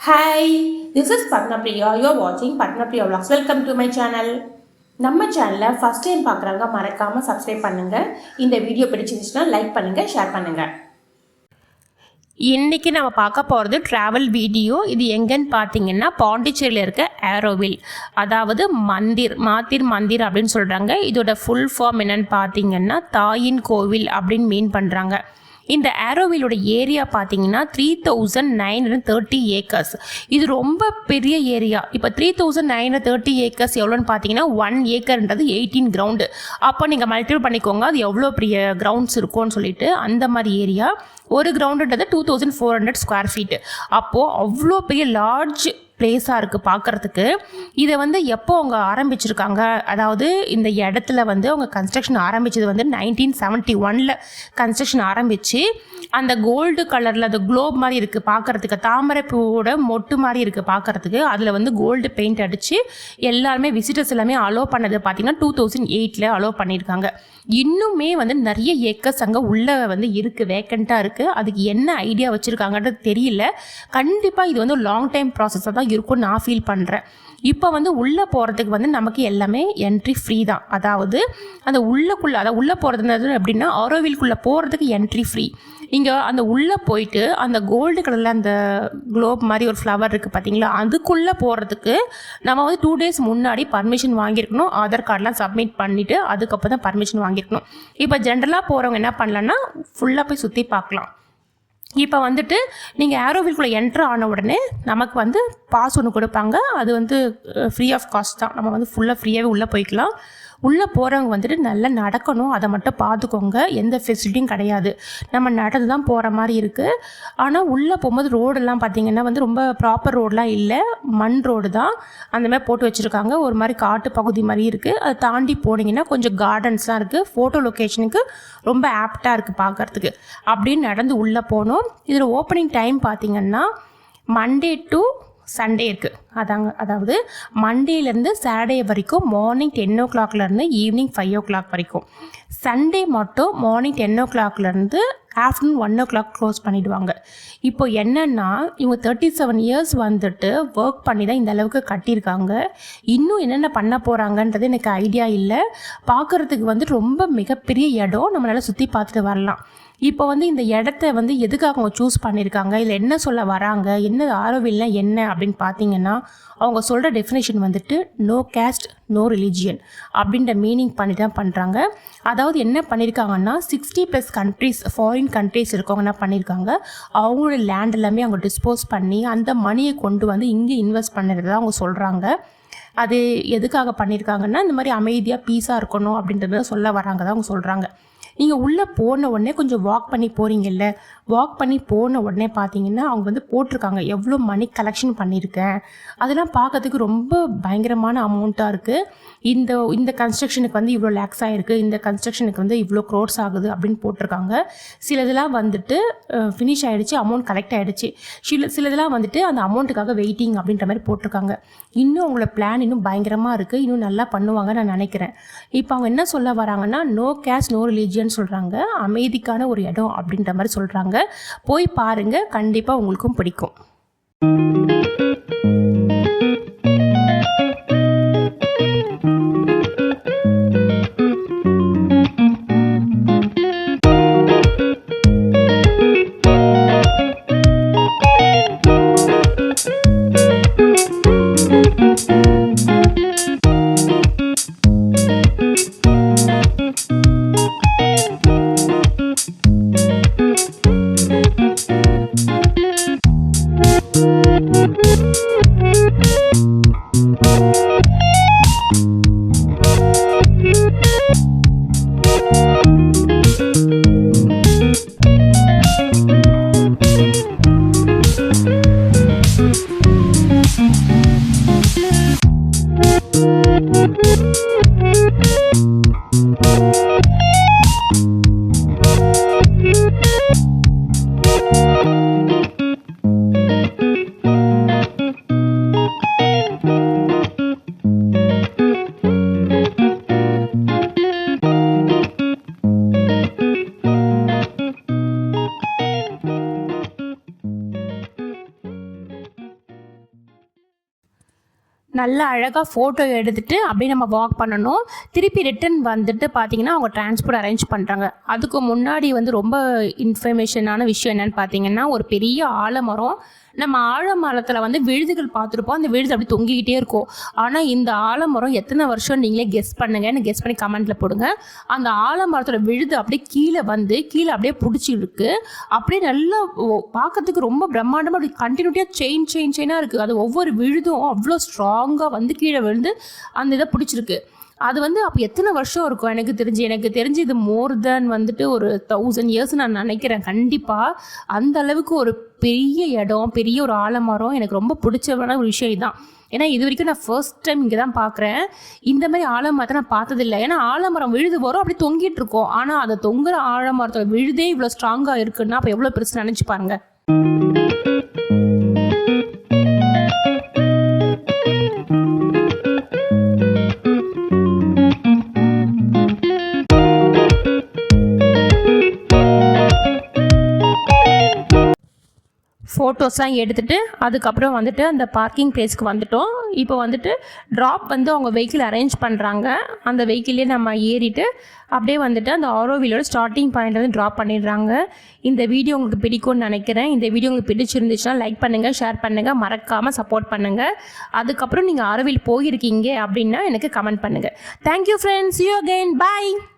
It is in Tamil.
Hi, this is Padmapriya. You are watching Padmapriya Vlogs. Welcome to my channel. நம்ம சேனலை ஃபஸ்ட் டைம் பார்க்குறவங்க மறக்காமல் சப்ஸ்கிரைப் பண்ணுங்கள். இந்த வீடியோ பிடிச்சிருந்துச்சுன்னா லைக் பண்ணுங்கள், ஷேர் பண்ணுங்கள். இன்றைக்கி நம்ம பார்க்க போகிறது ட்ராவல் வீடியோ. இது எங்கன்னு பார்த்தீங்கன்னா பாண்டிச்சேரியில் இருக்க ஆரோவில், அதாவது மாத்திர் மந்திர் அப்படின்னு சொல்கிறாங்க. இதோட ஃபுல் ஃபார்ம் என்னென்னு பார்த்தீங்கன்னா தாயின் கோவில் அப்படின்னு மீன் பண்ணுறாங்க. இந்த ஆரோவிலோட ஏரியா பார்த்தீங்கன்னா 3930 ஏக்கர்ஸ். இது ரொம்ப பெரிய ஏரியா. இப்போ 3930 ஏக்கர்ஸ் எவ்வளோன்னு பார்த்தீங்கன்னா 1 ஏக்கர்ன்றது 18 கிரவுண்டு. அப்போ நீங்கள் மல்டிபிள் பண்ணிக்கோங்க அது எவ்வளோ பெரிய கிரவுண்ட்ஸ் இருக்கும்னு சொல்லிட்டு. அந்த மாதிரி ஏரியா. ஒரு கிரவுண்டுன்றது 2400 ஸ்கொயர் ஃபீட்டு. அப்போது அவ்வளோ பெரிய லார்ஜ் பிளேஸாக இருக்குது பார்க்குறதுக்கு. இதை எப்போ அவங்க ஆரம்பிச்சிருக்காங்க, அதாவது இந்த இடத்துல அவங்க கன்ஸ்ட்ரக்ஷன் ஆரம்பித்தது 1971 கன்ஸ்ட்ரக்ஷன் ஆரம்பித்து அந்த கோல்டு கலரில் அந்த குளோப் மாதிரி இருக்குது பார்க்குறதுக்கு, தாமரை பூவோட மொட்டு மாதிரி இருக்குது பார்க்குறதுக்கு. அதில் கோல்டு பெயிண்ட் அடித்து எல்லாருமே விசிட்டர்ஸ் எல்லாமே அலோவ் பண்ணது பார்த்திங்கன்னா 2008 அலோவ் பண்ணியிருக்காங்க. இன்னுமே நிறைய ஏக்கர்ஸ் அங்கே உள்ளே இருக்குது, வேக்கண்ட்டாக இருக்குது. அதுக்கு என்ன ஐடியா வச்சுருக்காங்கன்றது தெரியல. கண்டிப்பாக இது லாங் டைம் ப்ராசஸாக தான் இருக்கும்னு நான் ஃபீல் பண்ணுறேன். இப்போ உள்ளே போகிறதுக்கு நமக்கு எல்லாமே என்ட்ரி ஃப்ரீ தான். அதாவது அந்த உள்ளே போகிறது எப்படின்னா ஆரோவில்குள்ளே போகிறதுக்கு என்ட்ரி ஃப்ரீ. நீங்கள் அந்த உள்ளே போயிட்டு அந்த கோல்டு கலரில் அந்த குளோப் மாதிரி ஒரு ஃப்ளவர் இருக்குது பார்த்தீங்களா, அதுக்குள்ளே போகிறதுக்கு நம்ம 2 days முன்னாடி பர்மிஷன் வாங்கியிருக்கணும். ஆதார் கார்டெலாம் சப்மிட் பண்ணிவிட்டு அதுக்கப்புறம் தான் பர்மிஷன் வாங்கியிருக்கணும். இப்போ ஜென்ரலாக போகிறவங்க என்ன பண்ணலான்னா ஃபுல்லாக போய் சுற்றி பார்க்கலாம். இப்போ நீங்கள் ஆரோவில்குள்ளே என்ட்ரு ஆன உடனே நமக்கு பாஸ் ஒன்று கொடுப்பாங்க. அது ஃப்ரீ ஆஃப் காஸ்ட் தான். நம்ம ஃபுல்லாக ஃப்ரீயாகவே உள்ளே போய்க்கலாம். உள்ளே போகிறவங்க நல்லா நடக்கணும், அதை மட்டும் பார்த்துக்கோங்க. எந்த ஃபெசிலிட்டியும் கிடையாது, நம்ம நடந்து தான் போகிற மாதிரி இருக்குது. ஆனால் உள்ளே போகும்போது ரோடெல்லாம் பார்த்திங்கன்னா ரொம்ப ப்ராப்பர் ரோடெலாம் இல்லை, மண் ரோடு தான். அந்த மாதிரி போட்டு வச்சுருக்காங்க. ஒரு மாதிரி காட்டு பகுதி மாதிரி இருக்குது. அதை தாண்டி போனீங்கன்னா கொஞ்சம் கார்டன்ஸ்லாம் இருக்குது. ஃபோட்டோ லொக்கேஷனுக்கு ரொம்ப ஆப்டாக இருக்குது பார்க்குறதுக்கு. அப்படின்னு நடந்து உள்ளே போனோம். இதில் ஓப்பனிங் டைம் பார்த்திங்கன்னா மண்டே டு சண்டே இருக்குது. அதாவது மண்டேலேருந்து சாட்டர்டே வரைக்கும் மார்னிங் 10 o'clockலேருந்து ஈவினிங் 5 o'clock வரைக்கும். சண்டே மட்டும் மார்னிங் 10 o'clockலேருந்து ஆஃப்டர்நூன் 1 o'clock க்ளோஸ் பண்ணிவிடுவாங்க. இப்போ என்னென்னா இவங்க 37 years ஒர்க் பண்ணி தான் இந்த அளவுக்கு கட்டியிருக்காங்க. இன்னும் என்னென்ன பண்ண போகிறாங்கன்றது எனக்கு ஐடியா இல்லை. பார்க்குறதுக்கு ரொம்ப மிகப்பெரிய இடம், நம்மளால் சுற்றி பார்த்துட்டு வரலாம். இப்போ இந்த இடத்த எதுக்காக அவங்க சூஸ் பண்ணியிருக்காங்க, இதில் என்ன சொல்ல வராங்க, என்ன ஆரோவில்னா என்ன அப்படின்னு பார்த்தீங்கன்னா அவங்க சொல்கிற definition no caste no religion அப்படின்ற மீனிங் பண்ணி தான் பண்ணுறாங்க. அதாவது என்ன பண்ணியிருக்காங்கன்னா 60+ கண்ட்ரீஸ், ஃபாரின் கண்ட்ரீஸ் இருக்கவங்க என்ன பண்ணியிருக்காங்க, அவங்களோட லேண்ட் எல்லாமே அவங்க டிஸ்போஸ் பண்ணி அந்த மணியை கொண்டு இங்கே இன்வெஸ்ட் பண்ணுறதா அவங்க சொல்கிறாங்க. அது எதுக்காக பண்ணியிருக்காங்கன்னா இந்த மாதிரி அமைதியாக பீஸாக இருக்கணும் அப்படின்றத சொல்ல வராங்க தான் அவங்க சொல்கிறாங்க. நீங்கள் உள்ளே போன உடனே கொஞ்சம் வாக் பண்ணி போகிறீங்கல்ல, வாக் பண்ணி போன உடனே பார்த்தீங்கன்னா அவங்க போட்டிருக்காங்க எவ்வளோ மணி கலெக்ஷன் பண்ணியிருக்கேன். அதெல்லாம் பார்க்கறதுக்கு ரொம்ப பயங்கரமான அமௌண்ட்டாக இருக்குது. இந்த கன்ஸ்ட்ரக்ஷனுக்கு இவ்வளோ லேக்ஸ் ஆகிருக்கு, இந்த கன்ஸ்ட்ரக்ஷனுக்கு இவ்வளோ க்ரோர்ஸ் ஆகுது அப்படின்னு போட்டிருக்காங்க. சிலதெல்லாம் ஃபினிஷ் ஆகிடுச்சு, அமௌண்ட் கலெக்ட் ஆகிடுச்சு. சிலதெல்லாம் அந்த அமௌண்ட்டுக்காக வெயிட்டிங் அப்படின்ற மாதிரி போட்டிருக்காங்க. இன்னும் அவங்களோட பிளான் இன்னும் பயங்கரமாக இருக்குது, இன்னும் நல்லா பண்ணுவாங்க நான் நினைக்கிறேன். இப்போ அவங்க என்ன சொல்ல வராங்கன்னா நோ கேஸ்ட் நோ ரிலீஜியன் சொல்கிறாங்க, அமைதிக்கான ஒரு இடம் அப்படின்ற மாதிரி சொல்கிறாங்க. போய் பாருங்க, கண்டிப்பாக உங்களுக்கும் பிடிக்கும். Thank you. நல்லா அழகாக ஃபோட்டோ எடுத்துகிட்டு அப்படியே நம்ம வாக் பண்ணணும். திருப்பி ரிட்டன் வந்துட்டு பார்த்திங்கன்னா அவங்க டிரான்ஸ்போர்ட் அரேஞ்ச் பண்ணுறாங்க. அதுக்கு முன்னாடி வந்து ரொம்ப இன்ஃபர்மேஷனான விஷயம் என்னென்னு பார்த்தீங்கன்னா, ஒரு பெரிய ஆலமரம். நம்ம ஆலமரத்தில் வந்து விழுதுகள் பார்த்துருப்போம். அந்த விழுது அப்படி தொங்கிக்கிட்டே இருக்கும். ஆனால் இந்த ஆலமரம் எத்தனை வருஷம் நீங்களே கெஸ் பண்ணுங்கன்னு கெஸ் பண்ணி கமெண்ட்டில் போடுங்க. அந்த ஆலமரத்தோட விழுது அப்படியே கீழே வந்து கீழே அப்படியே பிடிச்சிருக்கு. அப்படியே நல்லா பார்க்கறதுக்கு ரொம்ப பிரம்மாண்டமாக அப்படி கண்டினியூட்டியாக செயினாக இருக்குது. அது ஒவ்வொரு விழுதும் அவ்வளோ ஸ்ட்ராங்காக வந்து கீழே விழுந்து அந்த இதை பிடிச்சிருக்கு. அது வந்து அப்போ எத்தனை வருஷம் இருக்கும் எனக்கு தெரிஞ்சு இது மோர் தேன் வந்துட்டு ஒரு 1000 years நான் நினைக்கிறேன். கண்டிப்பாக அந்த அளவுக்கு ஒரு பெரிய இடம், பெரிய ஒரு ஆலமரம். எனக்கு ரொம்ப பிடிச்சமான ஒரு விஷயம் இதுதான். ஏன்னா இது வரைக்கும் நான் ஃபர்ஸ்ட் டைம் இங்கே தான் பார்க்குறேன். இந்த மாதிரி ஆலமரத்தை நான் பார்த்ததில்லை. ஏன்னா ஆலமரம் விழுது வரும் அப்படி தொங்கிட்டு இருக்கோம். ஆனால் அதை தொங்குற ஆலமரத்தோட விழுதே இவ்வளோ ஸ்ட்ராங்காக இருக்குன்னா அப்போ எவ்வளோ பெருசு நினச்சி பாருங்க. ஃபோட்டோஸ்லாம் எடுத்துகிட்டு அதுக்கப்புறம் வந்துட்டு அந்த பார்க்கிங் பிளேஸ்க்கு வந்துட்டோம். இப்போ வந்துட்டு ட்ராப் வந்து அவங்க வெஹிக்கிள் அரேஞ்ச் பண்ணுறாங்க. அந்த வெஹிக்கிள்லேயே நம்ம ஏறிட்டு அப்படியே வந்துட்டு அந்த ஆரோவிலோட ஸ்டார்டிங் பாயிண்ட் வந்து ட்ராப் பண்ணிடுறாங்க. இந்த வீடியோ உங்களுக்கு பிடிக்கும்னு நினைக்கிறேன். இந்த வீடியோ உங்களுக்கு பிடிச்சிருந்துச்சுன்னா லைக் பண்ணுங்கள், ஷேர் பண்ணுங்கள், மறக்காமல் சப்போர்ட் பண்ணுங்கள். அதுக்கப்புறம் நீங்கள் ஆரோவில் போயிருக்கீங்க அப்படின்னா எனக்கு கமெண்ட் பண்ணுங்கள். Thank you friends, see you again, bye.